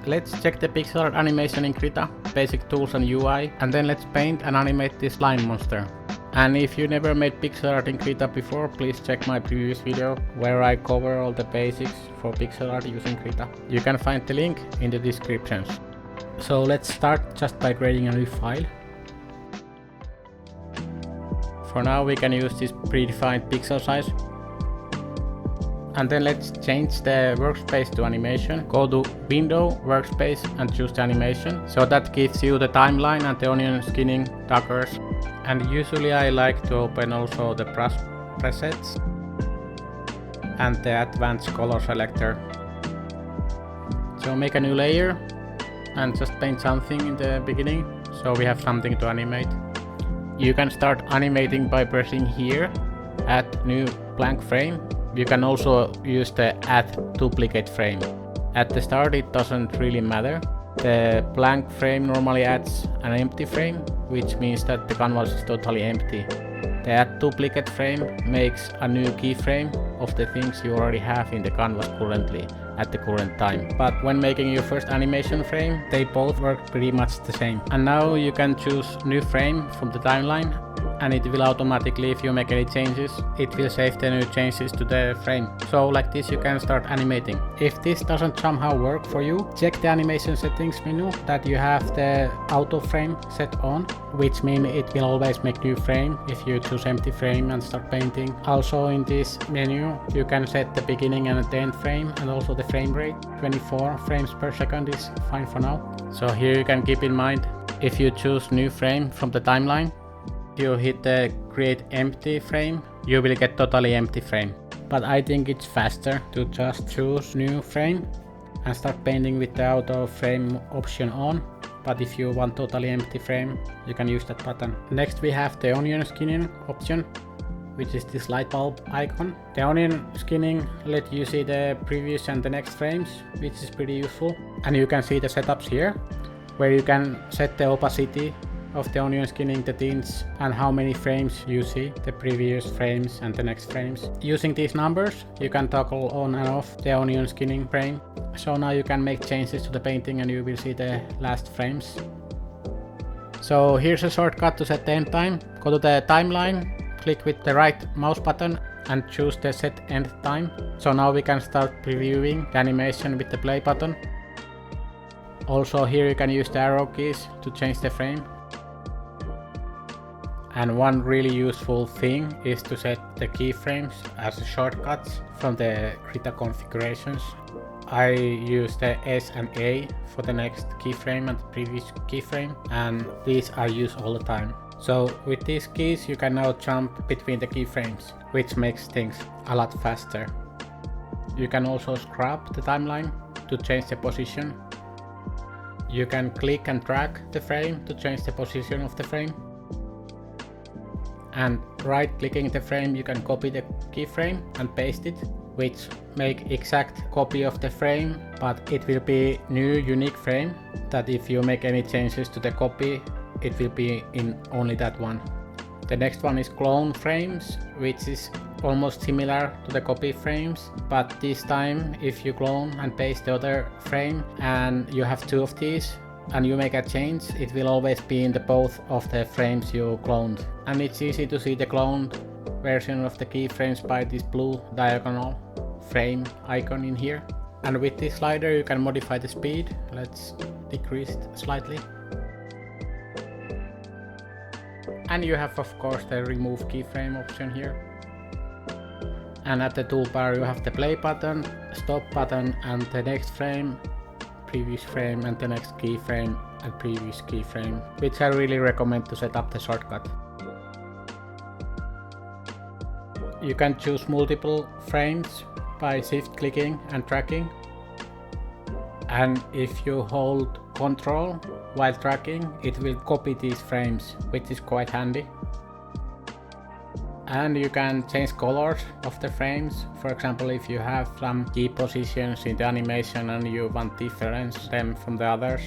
Let's check the pixel art animation in Krita, basic tools and UI, and then let's paint and animate this line monster. And if you never made pixel art in Krita before, please check my previous video where I cover all the basics for pixel art using Krita. You can find the link in the descriptions. So let's start just by creating a new file. For now we can use this predefined pixel size. And then let's change the workspace to animation. Go to Window, Workspace and choose the animation. So that gives you the timeline and the onion skinning daggers. And usually I like to open also the brush presets and the advanced color selector. So make a new layer and just paint something in the beginning so we have something to animate. You can start animating by pressing here, add new blank frame. You can also use the add duplicate frame. At the start it doesn't really matter. The blank frame normally adds an empty frame, which means that the canvas is totally empty. The add duplicate frame makes a new keyframe of the things you already have in the canvas currently at the current time. But when making your first animation frame, they both work pretty much the same. And now you can choose new frame from the timeline, and it will automatically, if you make any changes, it will save the new changes to the frame. So like this you can start animating. If this doesn't somehow work for you, check the animation settings menu that you have the auto frame set on, which means it will always make new frame if you choose empty frame and start painting. Also in this menu you can set the beginning and the end frame and also the frame rate. 24 frames per second is fine for now. So here you can keep in mind, if you choose new frame from the timeline, you hit the create empty frame, you will get totally empty frame. But I think it's faster to just choose new frame and start painting with the auto frame option on. But if you want totally empty frame, you can use that button. Next we have the onion skinning option, which is this light bulb icon. The onion skinning lets you see the previous and the next frames, which is pretty useful. And you can see the setups here, where you can set the opacity of the onion skinning, the tints, and how many frames you see, the previous frames and the next frames. Using these numbers you can toggle on and off the onion skinning frame. So now you can make changes to the painting and you will see the last frames. So here's a shortcut to set the end time. Go to the timeline, click with the right mouse button and choose the set end time. So now we can start previewing the animation with the play button. Also here you can use the arrow keys to change the frame. And one really useful thing is to set the keyframes as shortcuts from the Krita configurations. I use the S and A for the next keyframe and the previous keyframe, and these are used all the time. So with these keys you can now jump between the keyframes, which makes things a lot faster. You can also scrub the timeline to change the position. You can click and drag the frame to change the position of the frame. And right clicking the frame you can copy the keyframe and paste it, which make exact copy of the frame, but it will be new unique frame that if you make any changes to the copy, it will be in only that one. The next one is clone frames, which is almost similar to the copy frames, but this time if you clone and paste the other frame and you have two of these and you make a change, it will always be in the both of the frames you cloned. And it's easy to see the cloned version of the keyframes by this blue diagonal frame icon in here. And with this slider you can modify the speed. Let's decrease it slightly. And you have of course the remove keyframe option here. And at the toolbar you have the play button, stop button and the next frame, previous frame and the next keyframe and previous keyframe, which I really recommend to set up the shortcut. You can choose multiple frames by shift clicking and dragging, and if you hold Ctrl while dragging it will copy these frames, which is quite handy. And you can change colors of the frames. For example, if you have some key positions in the animation and you want to difference them from the others.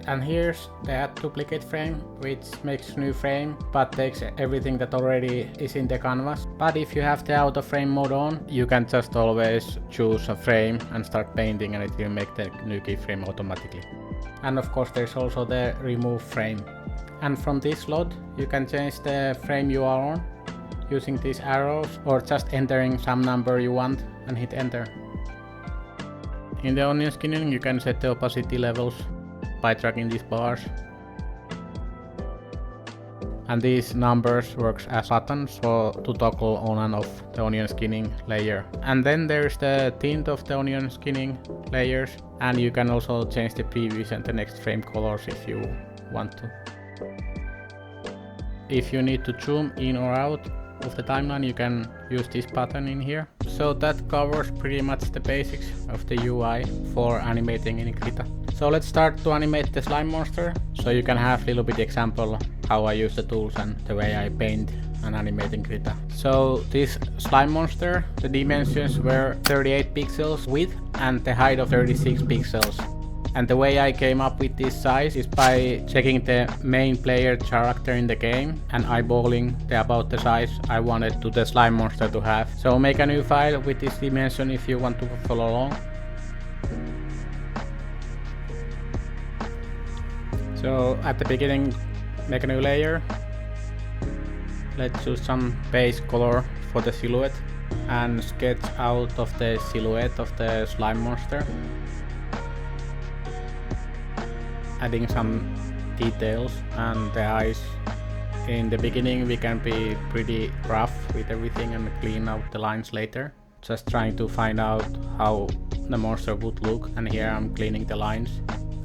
And here's the add duplicate frame, which makes new frame but takes everything that already is in the canvas. But if you have the auto frame mode on, you can just always choose a frame and start painting, and it will make the new keyframe automatically. And of course there's also the remove frame. And from this slot you can change the frame you are on using these arrows, or just entering some number you want and hit enter. In the onion skinning you can set the opacity levels by dragging these bars. And these numbers works as buttons to toggle on and off the onion skinning layer. And then there's the tint of the onion skinning layers, and you can also change the previous and the next frame colors if you want to. If you need to zoom in or out of the timeline, you can use this button in here. So that covers pretty much the basics of the UI for animating in Krita. So let's start to animate the slime monster, so you can have a little bit example how I use the tools and the way I paint and animate in Krita. So this slime monster, the dimensions were 38 pixels width and the height of 36 pixels. And the way I came up with this size is by checking the main player character in the game and eyeballing about the size I wanted the slime monster to have. So make a new file with this dimension if you want to follow along. So at the beginning, make a new layer. Let's choose some base color for the silhouette and sketch out of the silhouette of the slime monster, adding some details and the eyes. In the beginning we can be pretty rough with everything and clean out the lines later, just trying to find out how the monster would look, and here I'm cleaning the lines.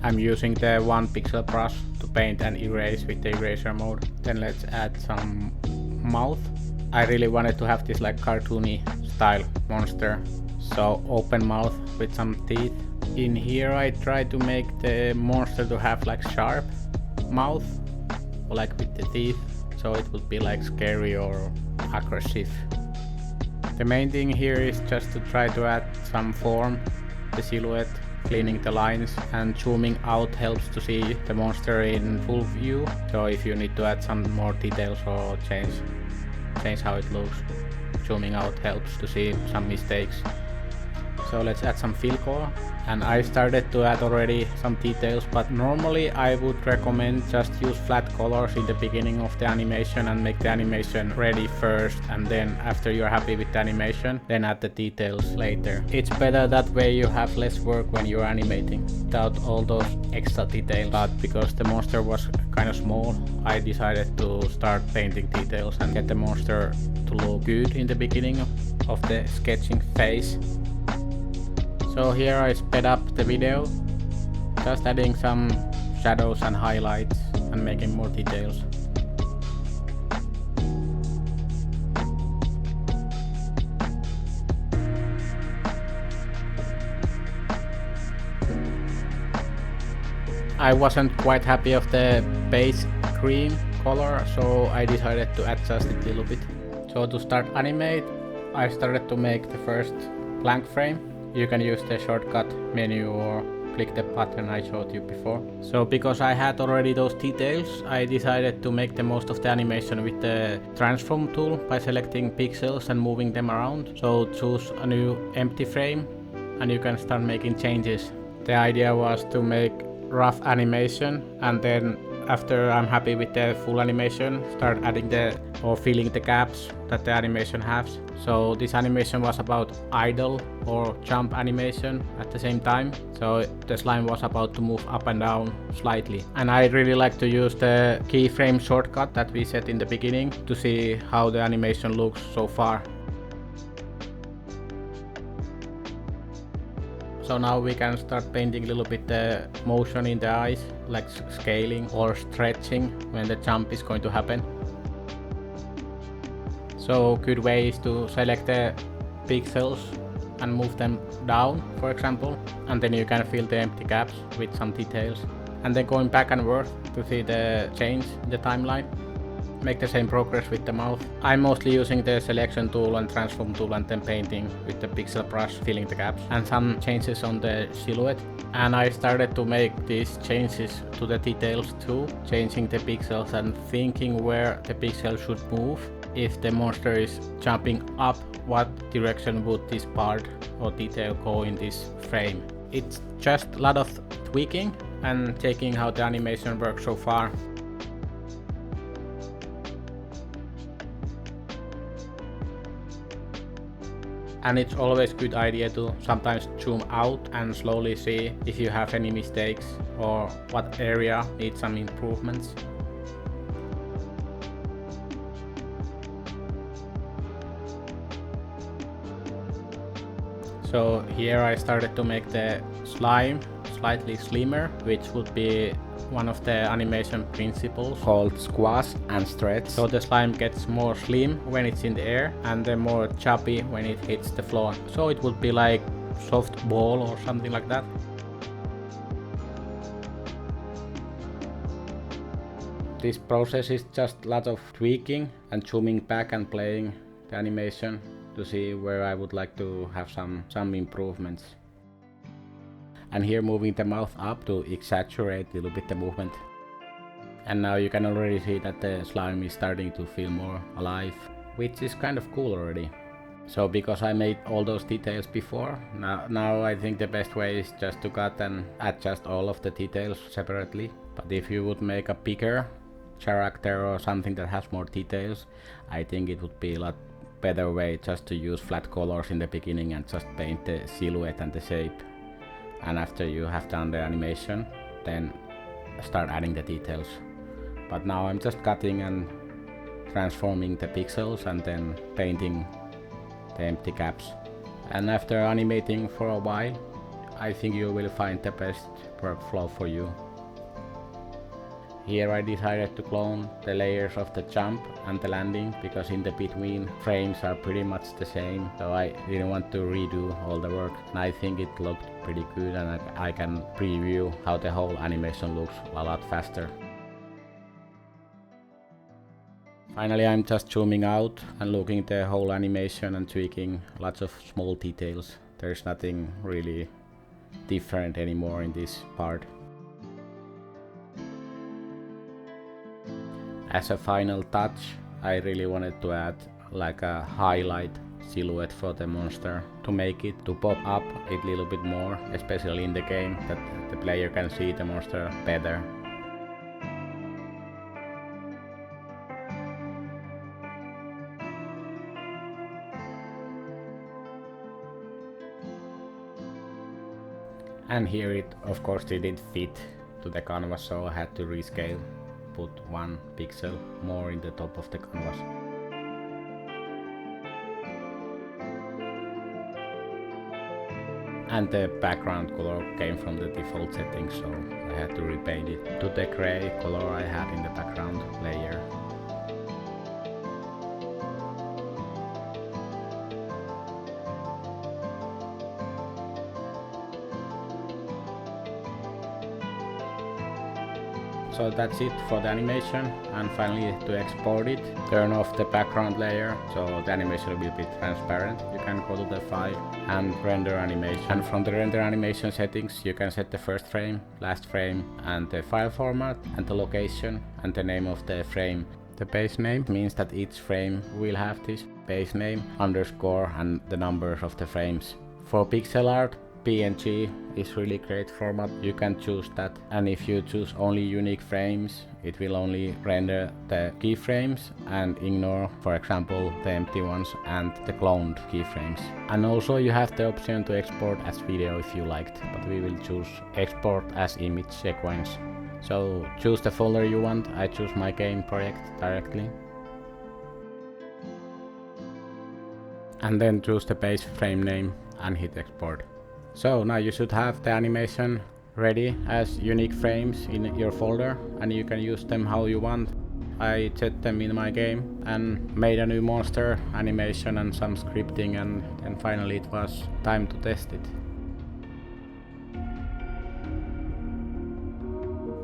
I'm using the 1 pixel brush to paint and erase with the eraser mode. Then let's add some mouth. I really wanted to have this like cartoony style monster, so open mouth with some teeth. In here I try to make the monster to have like sharp mouth, like with the teeth, so it would be like scary or aggressive. The main thing here is just to try to add some form, the silhouette, cleaning the lines, and zooming out helps to see the monster in full view. So if you need to add some more details or change how it looks, zooming out helps to see some mistakes. So let's add some fill color, and I started to add already some details, but normally I would recommend just use flat colors in the beginning of the animation and make the animation ready first, and then after you're happy with the animation, then add the details later. It's better that way, you have less work when you're animating without all those extra details. But because the monster was kind of small, I decided to start painting details and get the monster to look good in the beginning of the sketching phase. So here I sped up the video, just adding some shadows and highlights and making more details. I wasn't quite happy of the base cream color, so I decided to adjust it a little bit. So to start animate, I started to make the first blank frame. You can use the shortcut menu or click the button I showed you before. So because I had already those details, I decided to make the most of the animation with the transform tool by selecting pixels and moving them around. So choose a new empty frame and you can start making changes. The idea was to make rough animation, and then after I'm happy with the full animation, start adding or filling the gaps that the animation has. So this animation was about idle or jump animation at the same time. So the slime was about to move up and down slightly. And I really like to use the keyframe shortcut that we set in the beginning to see how the animation looks so far. So now we can start painting a little bit the motion in the eyes, like scaling or stretching when the jump is going to happen. So good way is to select the pixels and move them down, for example, and then you can fill the empty gaps with some details. And then going back and forth to see the change in the timeline. make the same progress with the mouth. I'm mostly using the selection tool and transform tool and then painting with the pixel brush, filling the gaps and some changes on the silhouette. And I started to make these changes to the details too, changing the pixels and thinking where the pixel should move. If the monster is jumping up, what direction would this part or detail go in this frame? It's just a lot of tweaking and checking how the animation works so far. And it's always a good idea to sometimes zoom out and slowly see if you have any mistakes or what area needs some improvements. So here I started to make the slime slightly slimmer, which would be one of the animation principles called squash and stretch. So the slime gets more slim when it's in the air and then more chubby when it hits the floor. So it would be like soft ball or something like that. This process is just a lot of tweaking and zooming back and playing the animation to see where I would like to have some improvements. And here moving the mouth up to exaggerate a little bit the movement. And now you can already see that the slime is starting to feel more alive, which is kind of cool already. So because I made all those details before, now I think the best way is just to cut and adjust all of the details separately. But if you would make a bigger character or something that has more details, I think it would be a lot better way just to use flat colors in the beginning and just paint the silhouette and the shape. And after you have done the animation, then start adding the details. But now I'm just cutting and transforming the pixels and then painting the empty gaps. And after animating for a while, I think you will find the best workflow for you. Here I decided to clone the layers of the jump and the landing because in the between frames are pretty much the same, so I didn't want to redo all the work, and I think it looked pretty good and I can preview how the whole animation looks a lot faster. Finally I'm just zooming out and looking at the whole animation and tweaking lots of small details. There's nothing really different anymore in this part. As a final touch, I really wanted to add like a highlight silhouette for the monster to make it to pop up a little bit more, especially in the game, that the player can see the monster better. And here it of course didn't fit to the canvas, so I had to rescale. Put 1 pixel more in the top of the canvas. And the background color came from the default settings, so I had to repaint it to the gray color I had in the background layer. So that's it for the animation, and finally to export it, turn off the background layer so the animation will be transparent. You can go to the file and render animation, and from the render animation settings you can set the first frame, last frame and the file format and the location and the name of the frame. The base name means that each frame will have this base name, underscore and the numbers of the frames. For pixel art, PNG is really great format, you can choose that, and if you choose only unique frames, it will only render the keyframes and ignore, for example, the empty ones and the cloned keyframes. And also you have the option to export as video if you liked, but we will choose export as image sequence. So choose the folder you want, I choose my game project directly. And then choose the base frame name and hit export. So now you should have the animation ready as unique frames in your folder, and you can use them how you want. I set them in my game and made a new monster animation and some scripting, and then finally it was time to test it.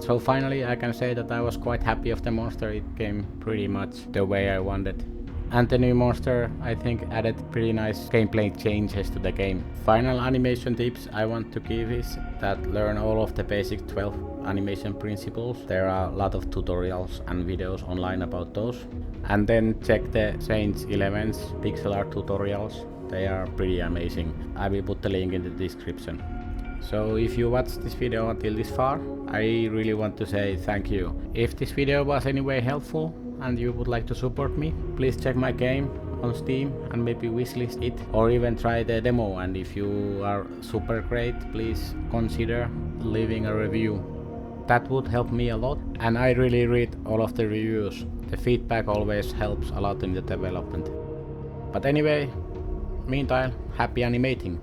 So finally I can say that I was quite happy of the monster, it came pretty much the way I wanted. And the new monster I think added pretty nice gameplay changes to the game. Final animation tips I want to give is that learn all of the basic 12 animation principles. There are a lot of tutorials and videos online about those. And then check the Saints 11's pixel art tutorials. They are pretty amazing. I will put the link in the description. So if you watched this video until this far, I really want to say thank you. If this video was any way helpful and you would like to support me, please check my game on Steam and maybe wishlist it, or even try the demo. And if you are super great, please consider leaving a review. That would help me a lot, and I really read all of the reviews. The feedback always helps a lot in the development. But anyway, meantime, happy animating!